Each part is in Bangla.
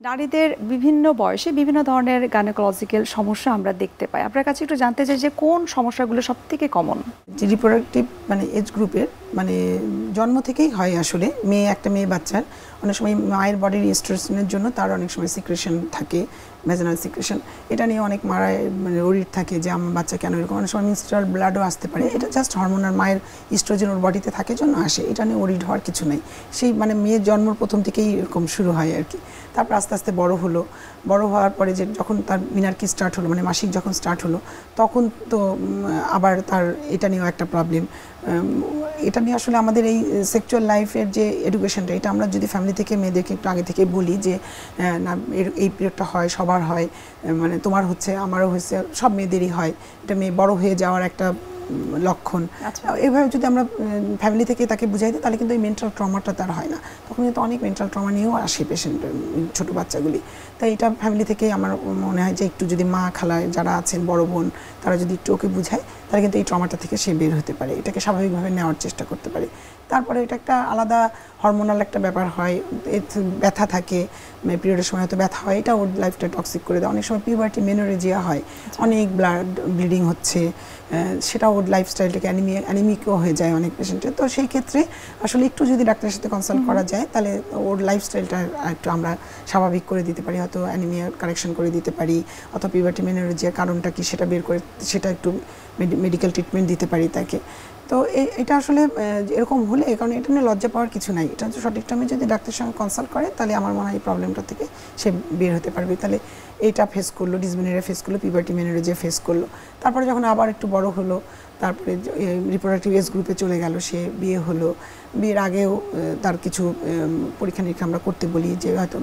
নারীদের বিভিন্ন বয়সে বিভিন্ন ধরনের গাইনোকোলজিক্যাল সমস্যা আমরা দেখতে পাই। আপনার কাছে একটু জানতে চাই যে কোন সমস্যাগুলো সবথেকে কমন? যে রিপ্রোডাক্টিভ এজ গ্রুপের জন্ম থেকেই হয় আসলে একটা মেয়ে বাচ্চার অনেক সময় মায়ের বডির ইস্ট্রোজেনের জন্য তার অনেক সময় সিক্রেশন থাকে, ভ্যাজিনাল সিক্রেশন। এটা নিয়ে অনেক মারায় ওরিড থাকে যে আমার বাচ্চা কেন এরকম, অনেক সময় মেনস্ট্রুয়াল ব্লাডও আসতে পারে। এটা জাস্ট হরমোনাল মায়ের ইস্ট্রোজেন ওর বডিতে থাকে জন্য আসে, এটা নিয়ে ওরিড হওয়ার কিছু নেই। সেই মেয়ের জন্মর প্রথম থেকেই এরকম শুরু হয় আর কি। তারপর আস্তে আস্তে বড় হওয়ার পরে যে যখন তার মিনার্কি স্টার্ট হলো, মাসিক যখন স্টার্ট হলো, তখন তো আবার তার এটা নিয়েও একটা প্রবলেম। এটা নিয়ে আসলে আমাদের এই সেক্সুয়াল লাইফের যে এডুকেশনটা, এটা আমরা যদি ফ্যামিলি থেকে মেয়েদেরকে একটু আগে থেকে বলি যে না এই পিরিয়ডটা হয়, সবার হয়, তোমার হচ্ছে, আমারও হচ্ছে, সব মেয়েদেরই হয়, এটা মেয়ে বড় হয়ে যাওয়ার একটা লক্ষণ। এভাবে যদি আমরা ফ্যামিলি থেকে তাকে বুঝাই দিই, তাহলে কিন্তু এই মেন্টাল ট্রমাটা তার হয় না। তখন কিন্তু অনেক মেন্টাল ট্রমা নিয়েও আসে পেশেন্ট, ছোটো বাচ্চাগুলি। তাই এটা ফ্যামিলি থেকে আমার মনে হয় যে একটু যদি মা খালা যারা আছেন, বড় বোন, তারা যদি একটু ওকে বুঝায়, তাহলে কিন্তু এই ট্রমাটা থেকে সে বের হতে পারে, এটাকে স্বাভাবিকভাবে নেওয়ার চেষ্টা করতে পারে। তারপরে এটা একটা আলাদা হরমোনাল একটা ব্যাপার হয়, ব্যথা থাকে, পিরিয়ডের সময় হয়তো ব্যথা হয়, এটা ওর লাইফটা টক্সিক করে দেয়। অনেক সময় পিউবার্টি মেনোরেজিয়া হয়, অনেক ব্লিডিং হচ্ছে, সেটা ওর লাইফস্টাইলটাকে অ্যানিমিকও হয়ে যায় অনেক পেশেন্টের। তো সেই ক্ষেত্রে আসলে একটু যদি ডাক্তারের সাথে কনসাল্ট করা যায়, তাহলে ওর লাইফস্টাইলটা একটু আমরা স্বাভাবিক করে দিতে পারি, হয়তো অ্যানিমিয়া কারেকশন করে দিতে পারি, অথবা পিউবার্টি মেনোরেজিয়ার কারণটা কি সেটা বের করে সেটা একটু মেডিকেল ট্রিটমেন্ট দিতে পারি তাকে। তো এটা আসলে এরকম হলে, কারণ এটা নিয়ে লজ্জা পাওয়ার কিছু নাই, এটা সঠিক টাইমে যদি ডাক্তারের সঙ্গে কনসাল্ট করে, তাহলে আমার মনে হয় এই প্রবলেমটা থেকে সে বের হতে পারবে। তাহলে এটা ফেস করলো, ডিসমেনোরিয়া ফেস করলো, পিউবার্টি মেনোরেজিয়া ফেস করলো, তারপরে যখন আবার একটু বড় হলো, তারপরে রিপ্রোডাক্টিভ এজ গ্রুপে চলে গেল, সে বিয়ে হলো, বিয়ের আগেও তার কিছু পরীক্ষা নিরীক্ষা আমরা করতে বলি, যে হয়তো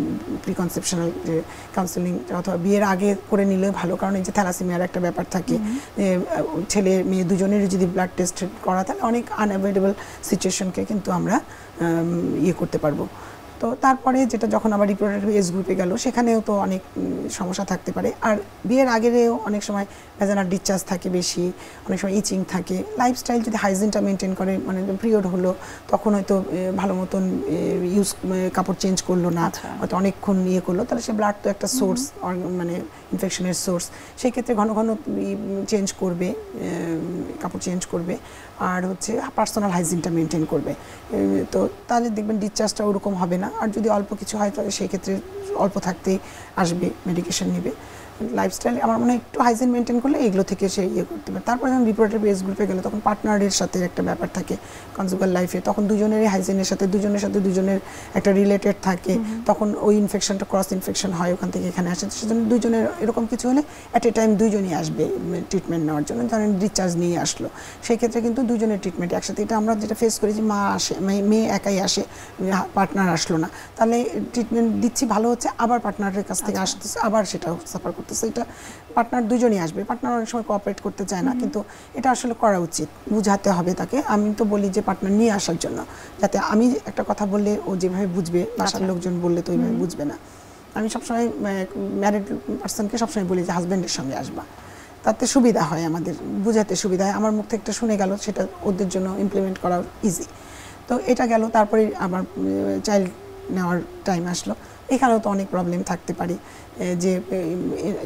প্রিকনসেপশনাল যে কাউন্সেলিং, অথবা বিয়ের আগে করে নিলে ভালো, কারণ এই যে থ্যালাসেমিয়ার একটা ব্যাপার থাকে, ছেলে মেয়ে দুজনেরই যদি ব্লাড টেস্ট করা, তাহলে অনেক আনঅ্যাভয়েডেবল সিচুয়েশনকে কিন্তু আমরা করতে পারবো। তো তারপরে যেটা যখন আবার রিপ্রোডাক্টিভ এজ গ্রুপে গেল, সেখানেও তো অনেক সমস্যা থাকতে পারে। আর বিয়ের আগেও অনেক সময় ভ্যাজানাল ডিসচার্জ থাকে বেশি, অনেক সময় ইচিং থাকে। লাইফস্টাইল যদি হাইজিনটা মেনটেন করে, পিরিয়ড হলো তখন হয়তো ভালো মতন কাপড় চেঞ্জ করলো না, হয়তো অনেকক্ষণ করলো, তাহলে সে ব্লাড তো একটা সোর্স, ইনফেকশনের সোর্স, সেই ক্ষেত্রে ঘন ঘন চেঞ্জ করবে, কাপড় চেঞ্জ করবে, আর হচ্ছে পার্সোনাল হাইজিনটা মেনটেন করবে। তো তাহলে দেখবেন ডিসচার্জটা ওরকম হবে না। আর যদি অল্প কিছু হয়, তাহলে সেই ক্ষেত্রে অল্প থাকতেই আসবে, মেডিকেশন নেবে। লাইফস্টাইল আমার মনে হয় একটু হাইজিন মেনটেন করলে এগুলো থেকে সে করতে পারে। তারপর যখন রিপ্রোডাক্টিভ এজ গ্রুপে গেলে, তখন পার্টনারের সাথে একটা ব্যাপার থাকে কনজুগাল লাইফে, তখন দুজনেরই হাইজিনের সাথে দুজনের একটা রিলেটেড থাকে, তখন ওই ইনফেকশনটা ক্রস ইনফেকশন হয়, ওখান থেকে এখানে আসে। সেজন্য দুজনের এরকম কিছু হলে অ্যাট এ টাইম দুজনই আসবে ট্রিটমেন্ট নেওয়ার জন্য। ধরেন ডিসচার্জ নিয়ে আসলো, সেই ক্ষেত্রে কিন্তু দুজনের ট্রিটমেন্ট একসাথে। এটা আমরা যেটা ফেস করি যে মা আসে, মেয়ে একাই আসে, পার্টনার আসলো না, তাহলে ট্রিটমেন্ট দিচ্ছি ভালো হচ্ছে, আবার পার্টনারের কাছ থেকে আসতেছে, আবার সেটা সাফার করতেছে। এটা পার্টনার দুজনই আসবে, পার্টনার অনেক সময় কোঅপারেট করতে চায় না, কিন্তু এটা আসলে করা উচিত, বুঝাতে হবে তাকে। আমি তো বলি যে পার্টনার নিয়ে আসার জন্য, যাতে আমি একটা কথা বললে ও যেভাবে বুঝবে, বাসার লোকজন বললে তো ওইভাবে বুঝবে না। আমি সবসময় ম্যারিড পার্সনকে সবসময় বলি যে হাজব্যান্ডের সঙ্গে আসবা, তাতে সুবিধা হয়, আমাদের বুঝাতে সুবিধা হয়, আমার মুখ থেকে একটা শুনে গেল, সেটা ওদের জন্য ইমপ্লিমেন্ট করা ইজি। তো এটা গেল, তারপরে আবার চাইল্ড নেওয়ার টাইম আসলো, এখানেও তো অনেক প্রবলেম থাকতে পারে, যে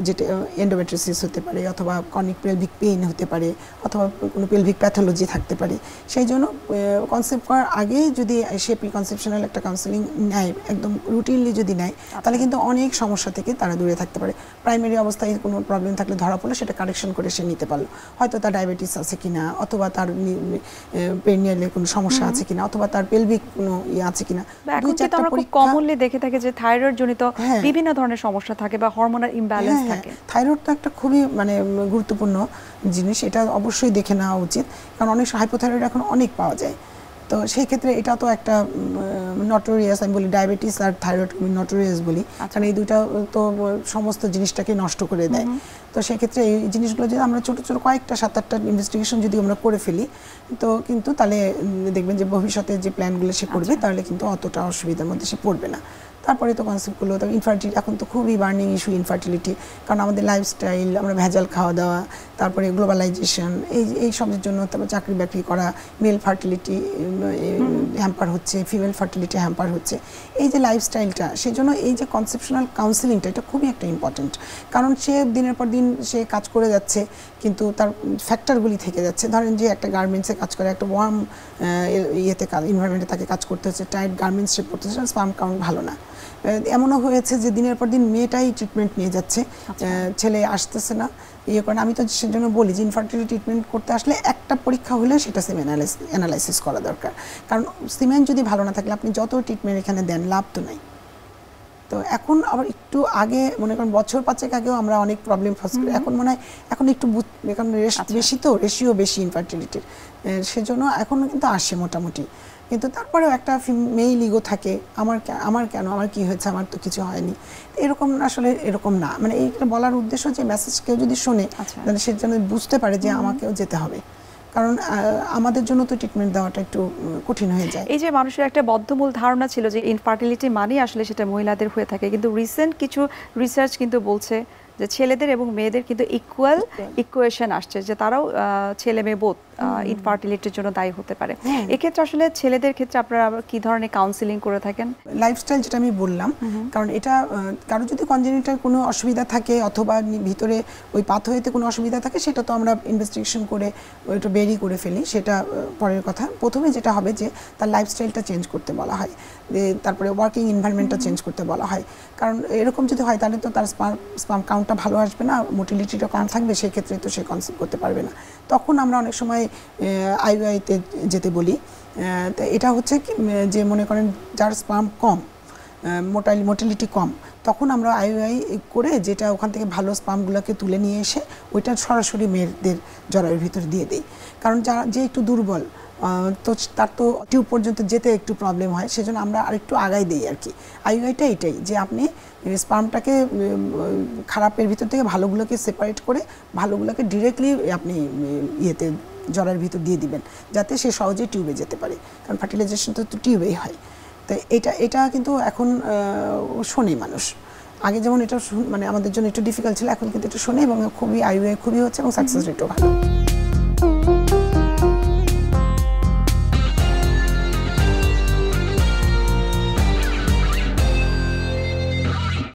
যেটা এন্ডোমেট্রিওসিস হতে পারে, অথবা কর্নিক পেলভিক পেইন হতে পারে, অথবা কোনো পেলভিক প্যাথোলজি থাকতে পারে। সেই জন্য কনসেপ্ট করার আগে যদি সে প্রিকনসেপশনাল একটা কাউন্সেলিং নেয়, একদম রুটিনলি যদি নেয়, তাহলে কিন্তু অনেক সমস্যা থেকে তারা দূরে থাকতে পারে। প্রাইমারি অবস্থায় কোনো প্রবলেম থাকলে ধরা পড়লে সেটা কারেকশন করে সে নিতে পারলো, হয়তো তার ডায়াবেটিস আছে কিনা, অথবা তার পেরিনিয়ালে কোনো সমস্যা আছে কিনা, অথবা তার পেলভিক কোনো আছে কিনা। দুই চারটা পরীক্ষা কমনলি দেখে থাকে যে থাইরয়েড জনিত বিভিন্ন ধরনের সমস্যা থাকে বা হরমোনাল ইমব্যালেন্স থাকে। থাইরয়েড তো একটা খুবই গুরুত্বপূর্ণ জিনিস, এটা অবশ্যই দেখে নেওয়া উচিত, কারণ অনেক হাইপোথাইরয়েড এখন অনেক পাওয়া যায়। তো সেই ক্ষেত্রে এটা তো একটা নটোরিয়াস, আমি বলি ডায়াবেটিস আর থাইরয়েড নটোরিয়াস বলি, কারণ এই দুইটা তো সমস্ত জিনিসটাকে নষ্ট করে দেয়। তো সেক্ষেত্রে এই জিনিসগুলো যদি আমরা ছোটো ছোটো কয়েকটা 7-8টা ইনভেস্টিগেশন যদি আমরা করে ফেলি, তো কিন্তু তাহলে দেখবেন যে ভবিষ্যতে যে প্ল্যানগুলো সে করবে, তাহলে কিন্তু অতটা অসুবিধার মধ্যে সে পড়বে না। তারপরে তো কনসেপ্টগুলো, তবে ইনফার্টিলিটি এখন তো খুবই বার্নিং ইস্যু ইনফার্টিলিটি, কারণ আমাদের লাইফস্টাইল, আমরা ভেজাল খাওয়া দাওয়া, তারপরে গ্লোবালাইজেশন, এই সবের জন্য, তারপর চাকরি বাকরি করা, মেল ফার্টিলিটি হ্যাম্পার হচ্ছে, ফিমেল ফার্টিলিটি হ্যাম্পার হচ্ছে, এই যে লাইফস্টাইলটা, সেই জন্য এই যে কনসেপশনাল কাউন্সেলিংটা এটা খুবই একটা ইম্পর্টেন্ট। কারণ সে দিনের পর দিন সে কাজ করে যাচ্ছে, কিন্তু তার ফ্যাক্টরগুলি থেকে যাচ্ছে। ধরেন যে একটা গার্মেন্টসে কাজ করে, একটা ওয়ার্ম ইয়েতে এনভায়রনমেন্টে তাকে কাজ করতে হচ্ছে, টাইট গার্মেন্টস সে পড়তে হচ্ছে, স্পার্ম কাউন্ট ভালো না। এমনও হয়েছে যে দিনের পর দিন মেয়েটাই ট্রিটমেন্ট নিয়ে যাচ্ছে, ছেলে আসতেছে না, ইয়ে করেন। আমি তো সেজন্য বলি যে ইনফার্টিলিটি ট্রিটমেন্ট করতে আসলে একটা পরীক্ষা হলে সেটা সেমেন অ্যানালাইসিস করা দরকার, কারণ সিমেন যদি ভালো না থাকলে আপনি যত ট্রিটমেন্ট এখানে দেন লাভ তো নাই। তো এখন আবার একটু আগে মনে করেন বছর 5 আগেও আমরা অনেক প্রবলেম ফেস করি, এখন মনে হয় এখন একটু এখন বেশি, তো রেশিও বেশি ইনফার্টিলিটির, সেজন্য এখনও কিন্তু আসে মোটামুটি। কিন্তু তারপরেও একটা মেইল ইগো থাকে, আমার কেন, আমার কি হয়েছে, আমার তো কিছু হয়নি, এরকম আসলে এরকম না। মানে এইটা বলার উদ্দেশ্য যে মেসেজ কেউ যদি শোনে তাহলে সে যেন বুঝতে পারে যে আমাকেও যেতে হবে, কারণ আমাদের জন্য তো ট্রিটমেন্ট দেওয়াটা একটু কঠিন হয়ে যায়। এই যে মানুষের একটা বদ্ধমূল ধারণা ছিল যে ইনফার্টিলিটি মানে আসলে সেটা মহিলাদের হয়ে থাকে, কিন্তু রিসেন্ট কিছু রিসার্চ কিন্তু বলছে যে ছেলেদের এবং মেয়েদের কিন্তু ইকুয়েশন আসছে, যে তারাও ছেলে মেয়ে বোধ ইনফার্টিলিটির জন্য দায়ী হতে পারে। এক্ষেত্রে আসলে ছেলেদের ক্ষেত্রে আপনারা কি ধরনের কাউন্সিলিং করে থাকেন? লাইফস্টাইল যেটা আমি বললাম, কারণ এটা কারো যদি কনজেনিটাল কোনো অসুবিধা থাকে অথবা ভিতরে ওই পাথওয়েতে কোনো অসুবিধা থাকে, সেটা তো আমরা ইনভেস্টিগেশন করে ওইটা বেরি করে ফেলি, সেটা পরের কথা। প্রথমে যেটা হবে যে তার লাইফস্টাইলটা চেঞ্জ করতে বলা হয়, তারপরে ওয়ার্কিং এনভায়রনমেন্টটা চেঞ্জ করতে বলা হয়, কারণ এরকম যদি হয় তাহলে তো তার স্পার্ম কাউন্টটা ভালো আসবে না, মোটিলিটিটা কম থাকবে, সেই ক্ষেত্রে তো সে কনসিভ করতে পারবে না। তখন আমরা অনেক সময় আইইউআইতে যেতে বলি। তো এটা হচ্ছে কি যে মনে করেন যার স্পার্ম কম, মোটিলিটি কম, তখন আমরা আইইউআই করে যেটা ওখান থেকে ভালো স্পার্মগুলোকে তুলে নিয়ে এসে ওইটা সরাসরি মেয়েদের জরায়ুর ভিতরে দিয়ে দিই, কারণ যে একটু দুর্বল তো তার তো টিউব পর্যন্ত যেতে একটু প্রবলেম হয়, সেজন্য আমরা আরেকটু আগাই দিই আর কি। আইইউআইটা এটাই যে আপনি স্পার্মটাকে খারাপের ভিতর থেকে ভালোগুলোকে সেপারেট করে ভালোগুলোকে ডিরেক্টলি আপনি ইয়েতে জরার ভিতর দিয়ে দিবেন, যাতে সে সহজে টিউবে যেতে পারে, কারণ ফার্টিলাইজেশন তো টিউবেই হয়। তো এটা কিন্তু এখন শোনে মানুষ, আগে যেমন এটা মানে আমাদের জন্য একটু ডিফিকাল্ট ছিল, এখন কিন্তু এটা শোনে এবং খুবই আইইউআই খুবই হচ্ছে এবং সাকসেস রেটও ভালো।